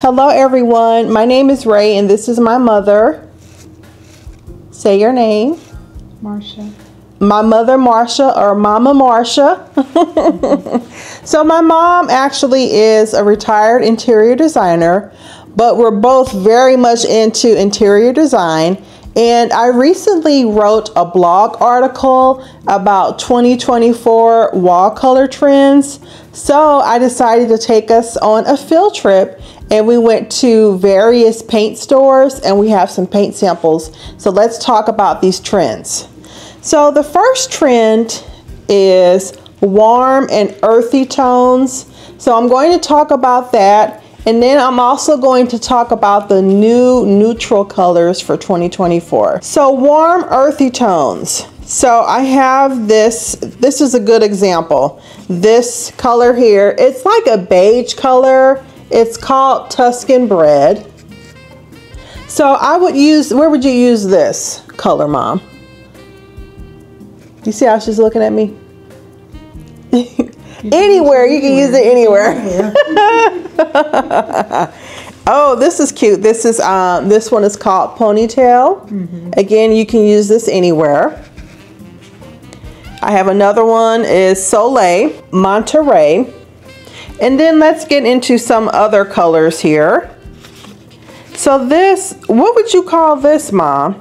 Hello everyone, my name is Ray and this is my mother. Say your name. Marsha. My mother Marsha, or Mama Marsha. So my mom actually is a retired interior designer, but we're both very much into interior design. And I recently wrote a blog article about 2024 wall color trends. So I decided to take us on a field trip, and we went to various paint stores and we have some paint samples. So let's talk about these trends. So the first trend is warm and earthy tones. So I'm going to talk about that. And then I'm also going to talk about the new neutral colors for 2024. So warm earthy tones. So I have this is a good example. This color here, it's like a beige color. It's called Tuscan Bread. So I would use, where would you use this color, Mom? You see how she's looking at me? Anywhere, you can use it anywhere. Oh, this is cute. This is this one is called Ponytail. Again, you can use this anywhere. I have another one is Soleil, Monterey. And then let's get into some other colors here. So this, what would you call this, Mom?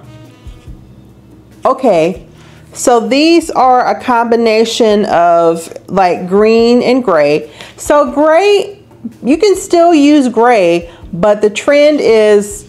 Okay. So these are a combination of like green and gray. So gray, you can still use gray, but the trends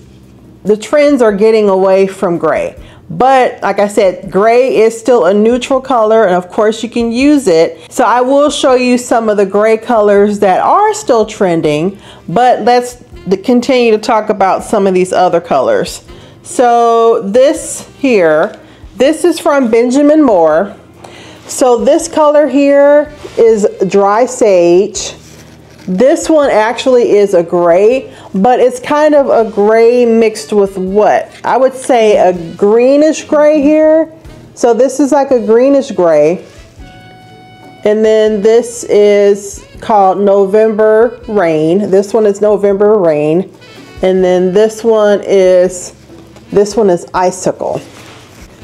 are getting away from gray. But like I said, gray is still a neutral color, and of course you can use it. So I will show you some of the gray colors that are still trending, but let's continue to talk about some of these other colors. So this here, this is from Benjamin Moore. So this color here is dry sage. This one actually is a gray, but it's kind of a gray mixed with what? I would say a greenish gray here. So this is like a greenish gray. And then this is called November Rain. This one is November Rain. And then this one is Icicle.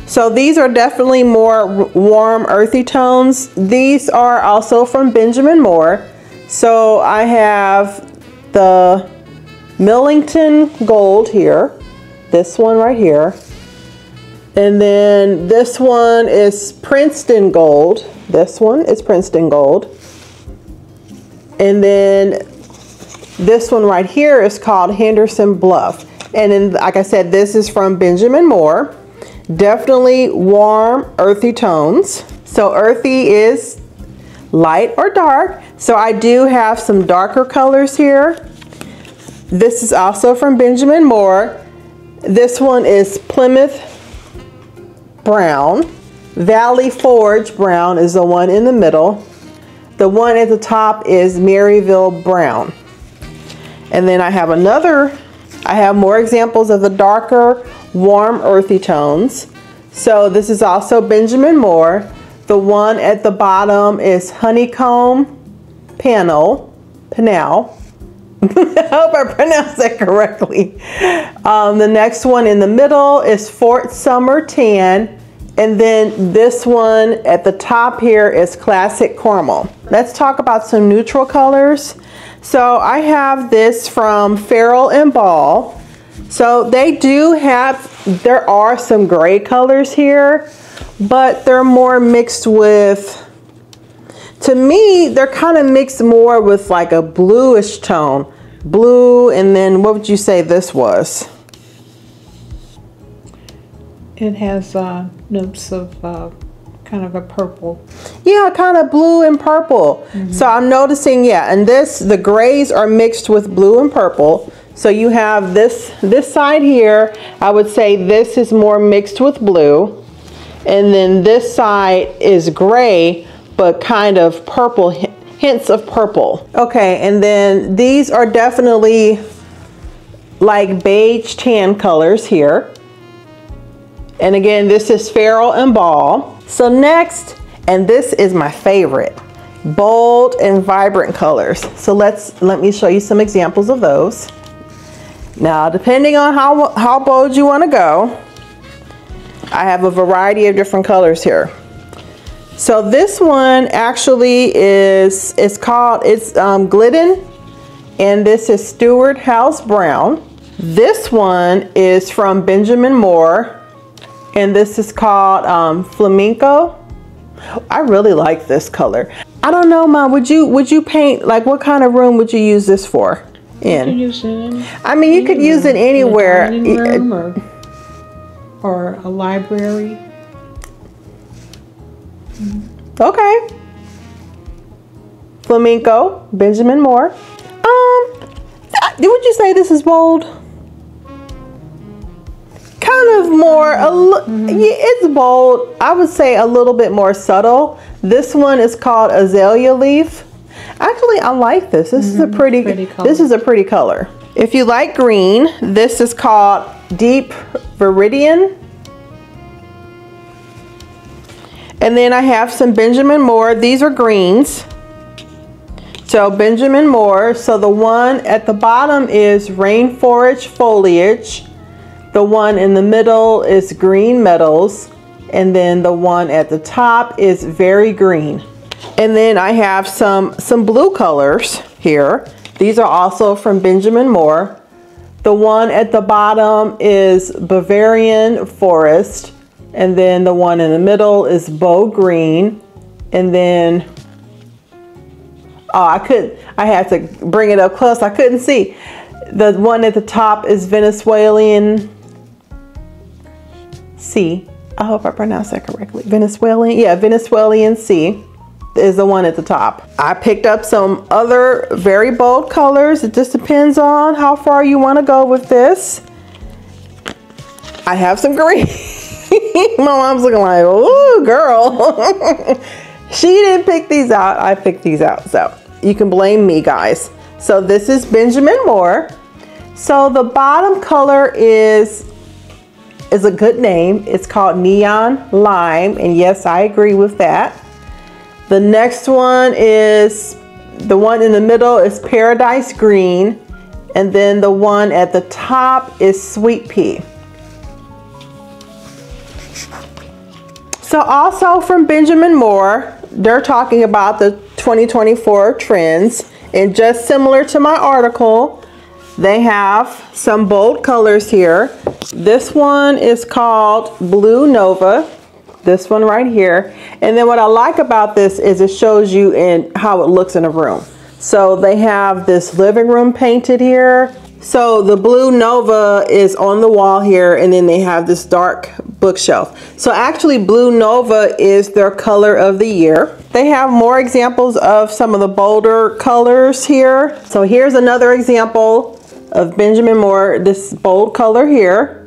So these are definitely more warm, earthy tones. These are also from Benjamin Moore. So I have the Millington Gold here, this one right here. And then this one is Princeton Gold. This one is Princeton Gold. And then this one right here is called Henderson Bluff. And then, like I said, this is from Benjamin Moore. Definitely warm, earthy tones. So earthy is light or dark. So I do have some darker colors here. This is also from Benjamin Moore. This one is Plymouth Brown. Valley Forge Brown is the one in the middle. The one at the top is Maryville Brown. And then I have more examples of the darker, warm, earthy tones. So this is also Benjamin Moore. The one at the bottom is Honeycomb Panel. I hope I pronounced that correctly. The next one in the middle is Fort Summer Tan. And then this one at the top here is Classic Caramel. Let's talk about some neutral colors. So I have this from Farrell and Ball. So they do have, there are some gray colors here, but they're more mixed with, to me, they're kind of mixed more with like a bluish tone. Blue, and then what would you say this was? It has notes of kind of a purple. Yeah, kind of blue and purple. So I'm noticing, yeah, and the grays are mixed with blue and purple. So you have this side here, I would say this is more mixed with blue. And then this side is gray, but kind of purple, hints of purple. Okay, and then these are definitely like beige tan colors here. And again, this is Farrell and Ball. So next, and this is my favorite, bold and vibrant colors. So let me show you some examples of those. Now, depending on how bold you want to go, I have a variety of different colors here. So this one actually is Glidden, and this is Stewart House Brown. This one is from Benjamin Moore, and this is called Flamenco. I really like this color. I don't know, Mom, would you paint, like, what kind of room would you use this for? You can use it in I mean, you could use it anywhere. In a dining room or a library. Okay. Flamenco, Benjamin Moore. Would you say this is bold? Kind of more, yeah, it's bold. I would say a little bit more subtle. This one is called Azalea Leaf. Actually, I like this. This is a pretty color. This is a pretty color. If you like green, this is called Deep Viridian. And then I have some Benjamin Moore. These are greens. So Benjamin Moore. So the one at the bottom is Rainforest Foliage. The one in the middle is Green Meadows. And then the one at the top is Very Green. And then I have some blue colors here. These are also from Benjamin Moore. The one at the bottom is Bavarian Forest. And then the one in the middle is Bow Green. And then, I had to bring it up close. I couldn't see. The one at the top is Venezuelan Sea. I hope I pronounced that correctly. Venezuelan Sea is the one at the top. I picked up some other very bold colors. It just depends on how far you want to go with this. I have some green. My mom's looking like, ooh, girl. She didn't pick these out. I picked these out. So you can blame me, guys. So this is Benjamin Moore. So the bottom color is a good name. It's called Neon Lime. And yes, I agree with that. The next one is, the one in the middle is Paradise Green. And then the one at the top is Sweet Pea. So also from Benjamin Moore, they're talking about the 2024 trends. And just similar to my article, they have some bold colors here. This one is called Blue Nova. This one right here. And then what I like about this is it shows you in how it looks in a room. So they have this living room painted here. So the Blue Nova is on the wall here, and then they have this dark bookshelf. So actually Blue Nova is their color of the year. They have more examples of some of the bolder colors here. So here's another example of Benjamin Moore, this bold color here.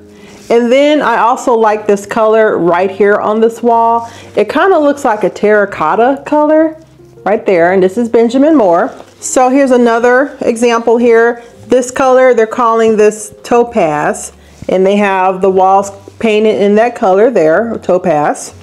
And then I also like this color right here on this wall. It kind of looks like a terracotta color right there. And this is Benjamin Moore. So here's another example here. This color, they're calling this topaz. And they have the walls painted in that color there, topaz.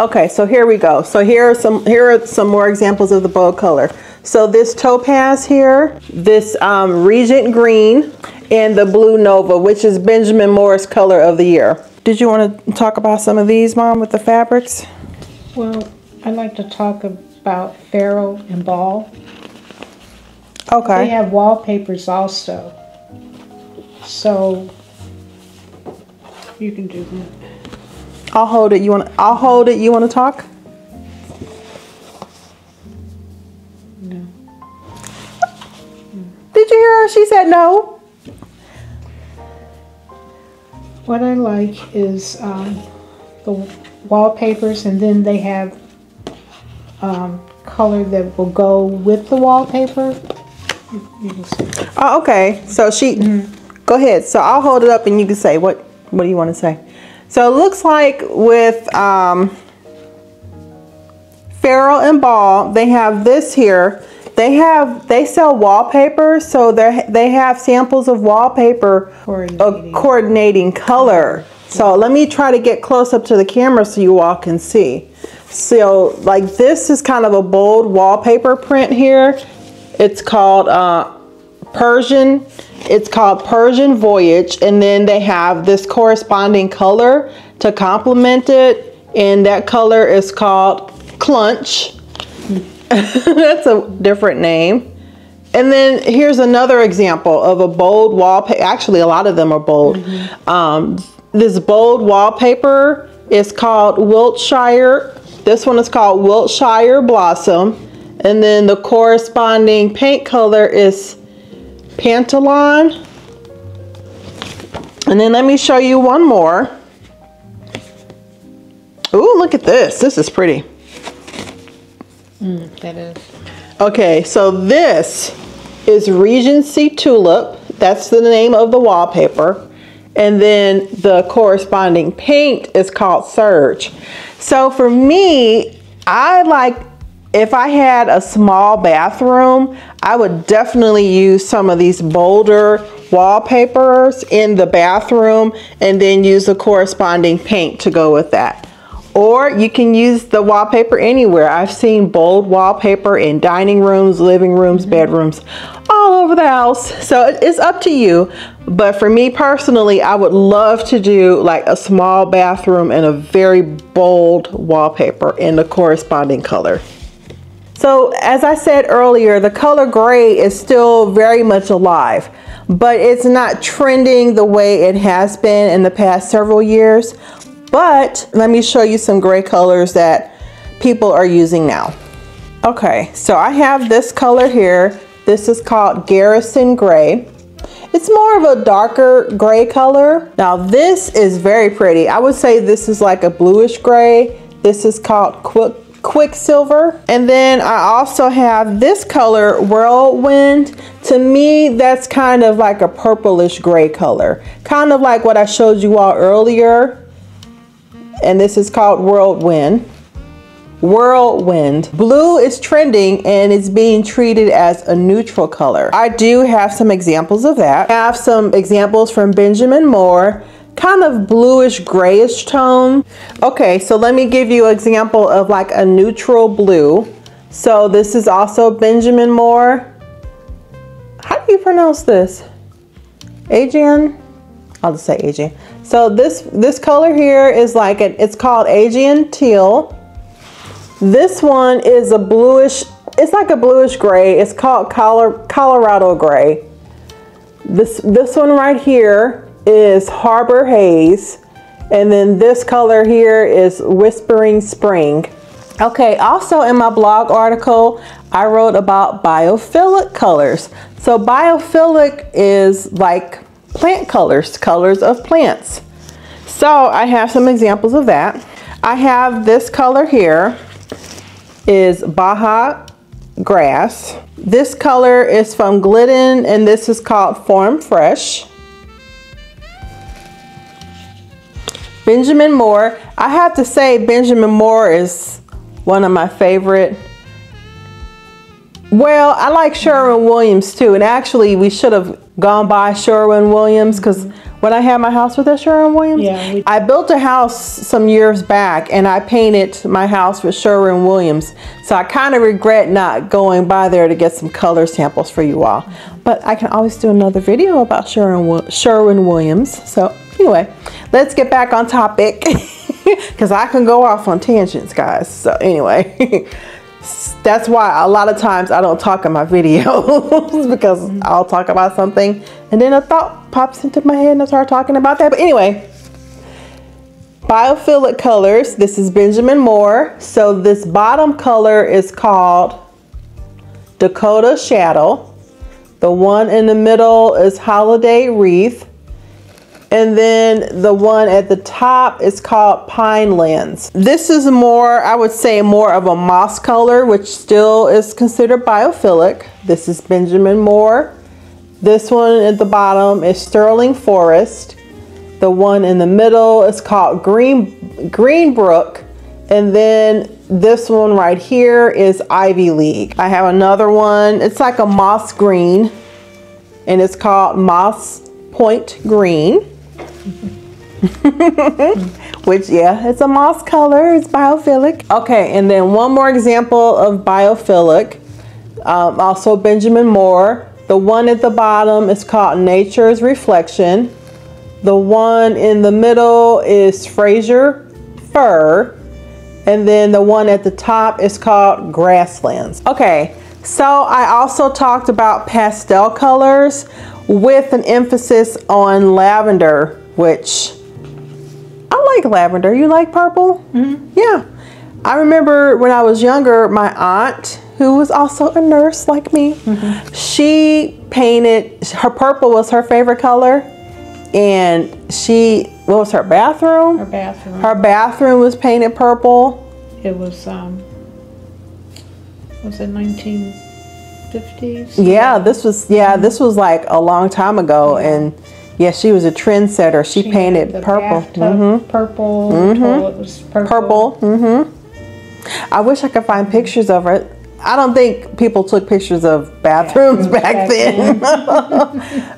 Okay, so here we go. So here are some more examples of the bold color. So this topaz here, this Regent Green, and the Blue Nova, which is Benjamin Moore's color of the year. Did you want to talk about some of these, Mom, with the fabrics? Well, I'd like to talk about Farrow and Ball. Okay. They have wallpapers also. So you can do that. I'll hold it. I'll hold it. You want to talk? No. Did you hear her? She said no. What I like is the wallpapers, and then they have color that will go with the wallpaper. You can see. Oh, okay. So go ahead. So I'll hold it up and you can say, what do you want to say? So it looks like with Farrow and Ball, they have this here. They sell wallpaper, so they have samples of wallpaper of coordinating color. So let me try to get close up to the camera so you all can see. So like this is kind of a bold wallpaper print here. It's called Persian, It's called Persian Voyage, and then they have this corresponding color to complement it, and that color is called Clunch. That's a different name. And then here's another example of a bold wallpaper. Actually, a lot of them are bold. This bold wallpaper is called Wiltshire. This one is called Wiltshire Blossom. And then the corresponding paint color is Pantolon. And then let me show you one more. Ooh, look at this. This is pretty. That is. Okay, so this is Regency Tulip. That's the name of the wallpaper. And then the corresponding paint is called Surge. So for me, I like, if I had a small bathroom, I would definitely use some of these bolder wallpapers in the bathroom and then use the corresponding paint to go with that. Or you can use the wallpaper anywhere. I've seen bold wallpaper in dining rooms, living rooms, bedrooms, all over the house. So it's up to you. But for me personally, I would love to do like a small bathroom and a very bold wallpaper in the corresponding color. So as I said earlier, the color gray is still very much alive, but it's not trending the way it has been in the past several years. But let me show you some gray colors that people are using now. Okay, so I have this color here. This is called Garrison Gray. It's more of a darker gray color. Now this is very pretty. I would say this is like a bluish gray. This is called Quicksilver. And then I also have this color, Whirlwind. To me, that's kind of like a purplish gray color. Kind of like what I showed you all earlier. And this is called Whirlwind. Whirlwind. Blue is trending and it's being treated as a neutral color. I do have some examples of that. I have some examples from Benjamin Moore, kind of bluish grayish tone. Okay, so let me give you an example of like a neutral blue. So this is also Benjamin Moore. How do you pronounce this? Aegean? I'll just say Aegean. So this color here is like it's called Aegean Teal. This one is a bluish, it's like a bluish gray. It's called Colorado Gray. This one right here is Harbor Haze. And then this color here is Whispering Spring. Okay, also in my blog article, I wrote about biophilic colors. So biophilic is like plant colors, colors of plants. So I have some examples of that. I have this color here is Baja Grass. This color is from Glidden and this is called Form Fresh. Benjamin Moore. I have to say Benjamin Moore is one of my favorite. Well, I like Sherwin-Williams too, and actually we should have gone by Sherwin-Williams because when I had my house with that Sherwin-Williams, yeah, I built a house some years back and I painted my house with Sherwin-Williams. So I kind of regret not going by there to get some color samples for you all. But I can always do another video about Sherwin-Williams. So anyway, let's get back on topic because I can go off on tangents, guys. So anyway. That's why a lot of times I don't talk in my videos because I'll talk about something and then a thought pops into my head and I start talking about that. But anyway, biophilic colors. This is Benjamin Moore. So this bottom color is called Dakota Shadow. The one in the middle is Holiday Wreath. And then the one at the top is called Pine Lands. This is more, I would say, more of a moss color, which still is considered biophilic. This is Benjamin Moore. This one at the bottom is Sterling Forest. The one in the middle is called Greenbrook. And then this one right here is Ivy League. I have another one. It's like a moss green and it's called Moss Point Green. Which, yeah, it's a moss color. It's biophilic. Okay, and then one more example of biophilic. Also Benjamin Moore. The one at the bottom is called Nature's Reflection. The one in the middle is Fraser Fir. And then the one at the top is called Grasslands. Okay, so I also talked about pastel colors with an emphasis on lavender, which I like lavender. You like purple? Mm-hmm. Yeah. I remember when I was younger, my aunt, who was also a nurse like me, mm-hmm. she painted, her purple was her favorite color. And what was her bathroom? Her bathroom. Her bathroom was painted purple. It was it 1950s? Yeah, this was like a long time ago. Yeah. And yeah, she was a trendsetter. She painted purple. Mm-hmm. Purple. Mm-hmm. Toilet was purple. Mm-hmm. I wish I could find pictures of it. I don't think people took pictures of bathrooms back then.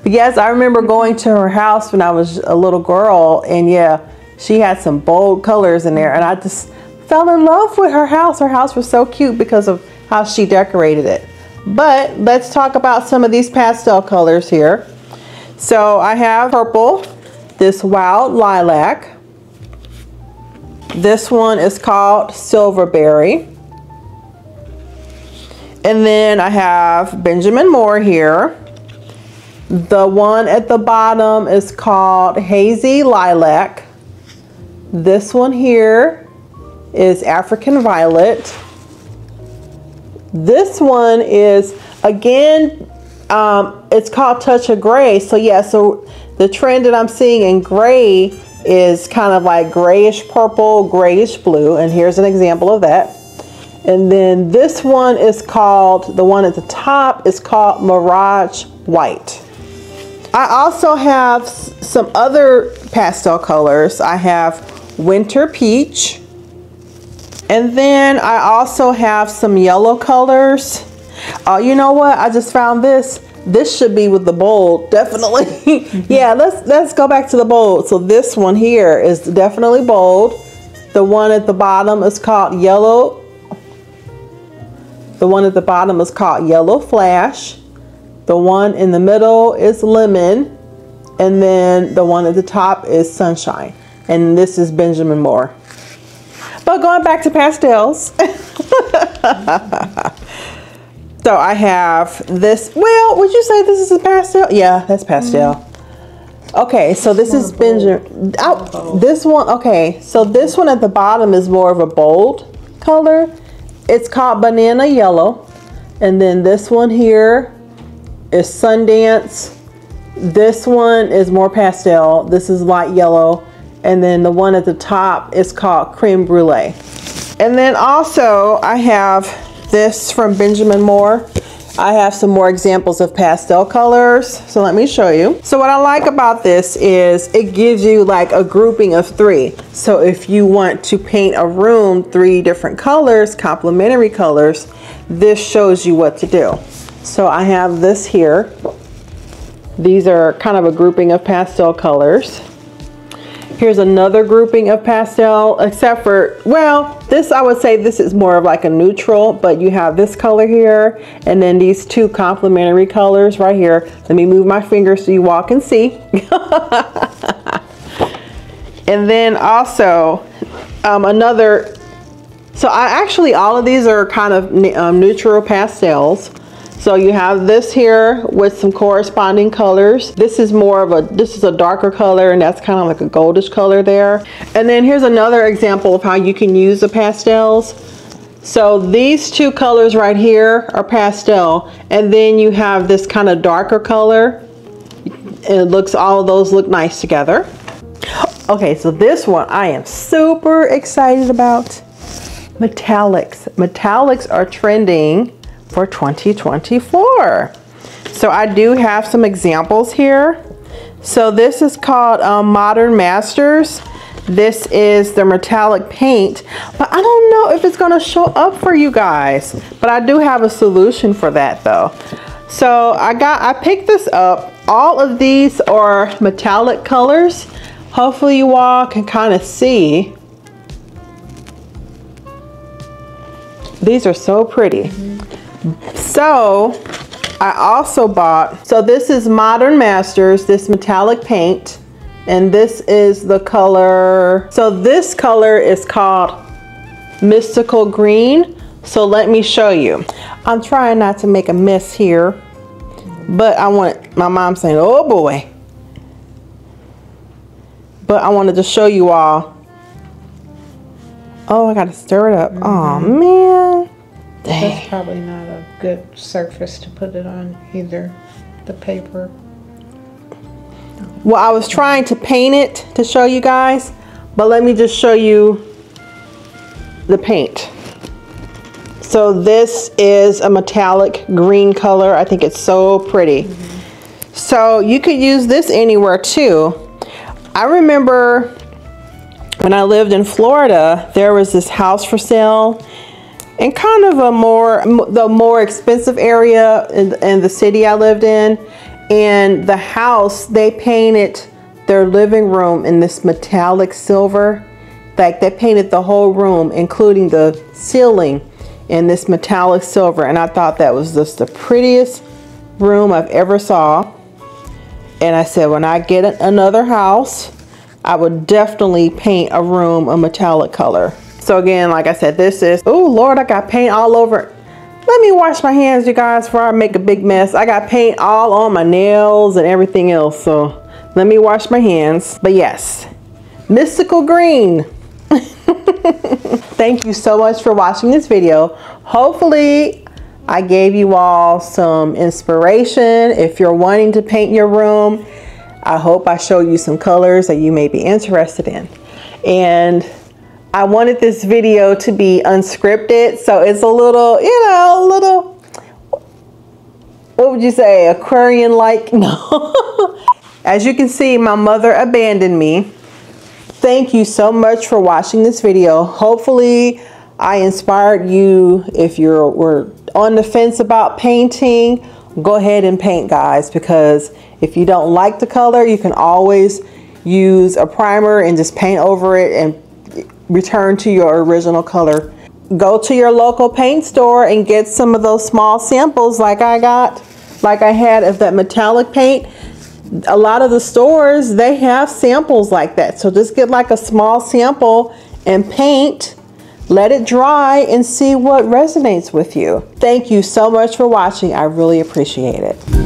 Yes, I remember going to her house when I was a little girl, and yeah, she had some bold colors in there, and I just fell in love with her house. Her house was so cute because of how she decorated it. But let's talk about some of these pastel colors here. So I have purple, this wild lilac. This one is called Silverberry. And then I have Benjamin Moore here. The one at the bottom is called Hazy Lilac. This one here is African Violet. This one is, again, it's called Touch of Gray. So yeah, so the trend that I'm seeing in gray is kind of like grayish purple, grayish blue, and here's an example of that. And then this one is called, the one at the top is called Mirage White. I also have some other pastel colors. I have Winter Peach. And then I also have some yellow colors. You know what? I just found this. This should be with the bold, definitely. Yeah, let's go back to the bold. So this one here is definitely bold. The one at the bottom is called Yellow. The one at the bottom is called Yellow Flash. The one in the middle is Lemon. And then the one at the top is Sunshine. And this is Benjamin Moore. But going back to pastels. So I have this. Well, would you say this is a pastel? Yeah, that's pastel. Okay, so this is Benjamin. This one, okay. So this one at the bottom is more of a bold color. It's called Banana Yellow. And then this one here is Sundance. This one is more pastel. This is light yellow. And then the one at the top is called Creme Brulee. And then also I have this from Benjamin Moore. I have some more examples of pastel colors. So let me show you. So what I like about this is it gives you like a grouping of 3. So if you want to paint a room 3 different colors, complementary colors, this shows you what to do. So I have this here. These are kind of a grouping of pastel colors. Here's another grouping of pastel, except for, well, this, I would say this is more of like a neutral, but you have this color here, and then these 2 complementary colors right here. Let me move my finger so you all can see. And then also another, so all of these are kind of neutral pastels. So you have this here with some corresponding colors. This is more of this is a darker color, and that's kind of like a goldish color there. And then here's another example of how you can use the pastels. So these 2 colors right here are pastel, and then you have this kind of darker color. And all of those look nice together. Okay, so this one I am super excited about. Metallics. Metallics are trending for 2024. So I do have some examples here. So this is called Modern Masters. This is the metallic paint, but I don't know if it's gonna show up for you guys, but I do have a solution for that though. So I picked this up. All of these are metallic colors. Hopefully you all can kind of see. These are so pretty. So I also bought, so this is Modern Masters, this metallic paint, and this is the color, so this color is called Mystical Green. So let me show you. I'm trying not to make a mess here, but I want, my mom's saying, oh boy. But I wanted to show you all. Oh, I gotta stir it up. Oh man. Dang. That's probably not a good surface to put it on either, the paper. Well, I was trying to paint it to show you guys, but let me just show you the paint. So this is a metallic green color. I think it's so pretty. So you could use this anywhere too. I remember when I lived in Florida, there was this house for sale in kind of the more expensive area in the city I lived in. And the house, they painted their living room in this metallic silver. Like they painted the whole room, including the ceiling, in this metallic silver. And I thought that was just the prettiest room I've ever saw. And I said, when I get another house, I would definitely paint a room a metallic color. So again, like I said, this is, oh Lord, I got paint all over. Let me wash my hands, you guys, before I make a big mess. I got paint all on my nails and everything else. So let me wash my hands. But yes, Mystical Green. Thank you so much for watching this video. Hopefully I gave you all some inspiration. If you're wanting to paint your room, I hope I showed you some colors that you may be interested in. And I wanted this video to be unscripted, so it's a little, you know, a little, what would you say, Aquarian-like? No. As you can see, my mother abandoned me. Thank you so much for watching this video. Hopefully I inspired you. If you were on the fence about painting, go ahead and paint, guys, because if you don't like the color, you can always use a primer and just paint over it and return to your original color. Go to your local paint store and get some of those small samples like I had of that metallic paint. A lot of the stores, they have samples like that. So just get like a small sample and paint, let it dry, and see what resonates with you. Thank you so much for watching. I really appreciate it.